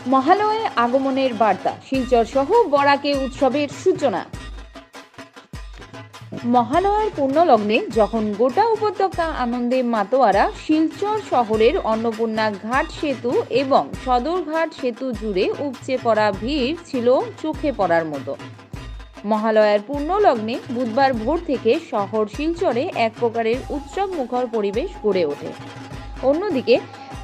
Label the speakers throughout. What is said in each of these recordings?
Speaker 1: মহালয়ে আগমনের বার্তা, শিলচর সহ বরাকে উৎসবের সূচনা। মহালয়ার পুণ্যলগ্নে যখন গোটা উপত্যকা আনন্দে মাতোয়ারা, শিলচর শহরের অন্নপূর্ণা ঘাট সেতু এবং সদরঘাট সেতু জুড়ে উপচে পড়া ভিড় ছিল চোখে পড়ার মতো। মহালয়ার পুণ্যলগ্নে বুধবার ভোর থেকে শহর শিলচরে এক প্রকারের উৎসব মুখর পরিবেশ গড়ে ওঠে। অন্যদিকে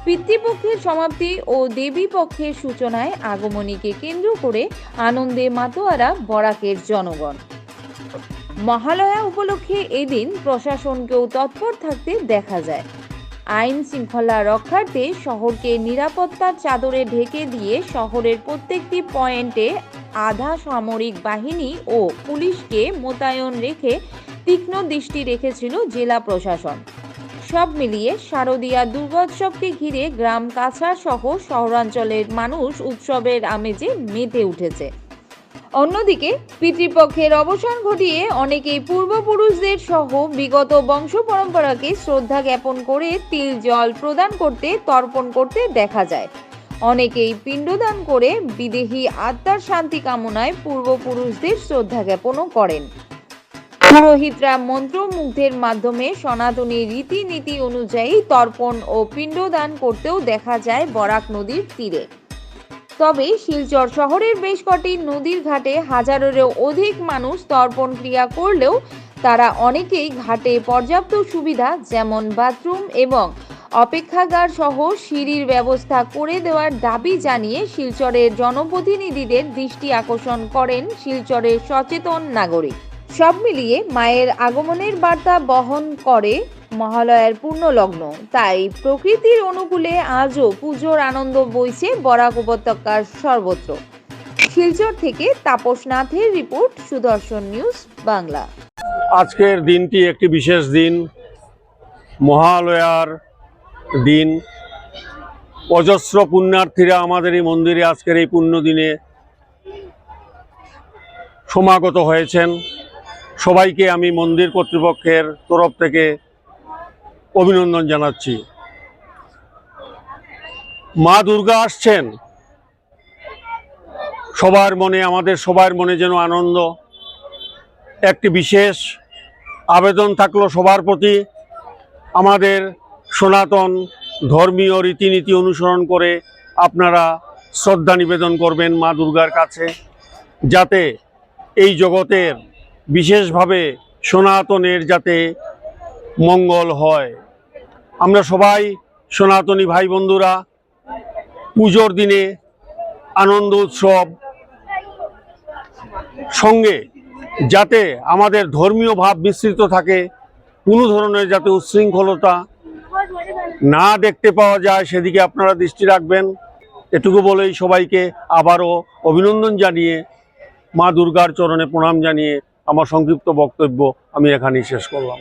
Speaker 1: পিতৃপক্ষের সমাপ্তি ও দেবী পক্ষের সূচনায় আগমনীকে কেন্দ্র করে আনন্দে মাতোয়ারা বরাকের জনগণ। মহালয়া উপলক্ষে এদিন প্রশাসনকেও তৎপর থাকতে দেখা যায়। আইন শৃঙ্খলা রক্ষার্থে শহরকে নিরাপত্তার চাদরে ঢেকে দিয়ে শহরের প্রত্যেকটি পয়েন্টে আধা সামরিক বাহিনী ও পুলিশকে মোতায়েন রেখে তীক্ষ্ণ দৃষ্টি রেখেছিল জেলা প্রশাসন। সব মিলিয়ে শারদীয়া দুর্গোৎসবকে ঘিরে গ্রাম কাছাড় সহ শহরাঞ্চলের মানুষ উৎসবের আমেজে মেতে উঠেছে। অন্যদিকে পিতৃপক্ষের অবসান ঘটিয়ে অনেকেই পূর্বপুরুষদের সহ বিগত বংশ পরম্পরাকে শ্রদ্ধা জ্ঞাপন করে তিল জল প্রদান করতে তর্পণ করতে দেখা যায়। অনেকেই পিণ্ডদান করে বিদেহী আত্মার শান্তি কামনায় পূর্বপুরুষদের শ্রদ্ধা জ্ঞাপনও করেন। পুরোহিতরা মন্ত্রমুগ্ধের মাধ্যমে সনাতনী রীতিনীতি অনুযায়ী তর্পণ ও পিণ্ডদান করতেও দেখা যায় বরাক নদীর তীরে। তবে শিলচর শহরের বেশ কটি নদীর ঘাটে হাজারেরও অধিক মানুষ তর্পণ ক্রিয়া করলেও তারা অনেকেই ঘাটে পর্যাপ্ত সুবিধা যেমন বাথরুম এবং অপেক্ষাগার সহ সিঁড়ির ব্যবস্থা করে দেওয়ার দাবি জানিয়ে শিলচরের জনপ্রতিনিধিদের দৃষ্টি আকর্ষণ করেন শিলচরের সচেতন নাগরিক। সব মিলিয়ে মায়ের আগমনের বার্তা বহন করে মহালয়ার পুণ্যলগ্ন, তাই প্রকৃতির অনুকূলে আজও পুজোর আনন্দ বইছে বরাক উপত্যকার সর্বত্র। শিলচর থেকে তাপস নাথের রিপোর্ট, সুদর্শন নিউজ বাংলা।
Speaker 2: আজকের দিনটি একটি বিশেষ দিন, মহালয়ার দিন। অজস্র পুণ্যার্থীরা আমাদের এই মন্দিরে আজকের এই পুণ্য দিনে সমাগত হয়েছেন। সবাইকে আমি মন্দির কর্তৃপক্ষের তরফ থেকে অভিনন্দন জানাচ্ছি। মা দুর্গা আসছেন, সবার মনে, আমাদের সবার মনে যেন আনন্দ। একটি বিশেষ আবেদন থাকলো সবার প্রতি, আমাদের সনাতন ধর্মীয় রীতিনীতি অনুসরণ করে আপনারা শ্রদ্ধা নিবেদন করবেন মা দুর্গার কাছে, যাতে এই জগতের বিশেষভাবে সনাতনের যাতে মঙ্গল হয়। আমরা সবাই সনাতনী ভাই বন্ধুরা পুজোর দিনে আনন্দ উৎসব সঙ্গে যাতে আমাদের ধর্মীয় ভাব মিশ্রিত থাকে, কোনো ধরনের যাতে উচ্ছৃঙ্খলতা না দেখতে পাওয়া যায় সেদিকে আপনারা দৃষ্টি রাখবেন। এটুকু বলেই সবাইকে আবারও অভিনন্দন জানিয়ে মা দুর্গার চরণে প্রণাম জানিয়ে আমার সংক্ষিপ্ত বক্তব্য আমি এখানেই শেষ করলাম।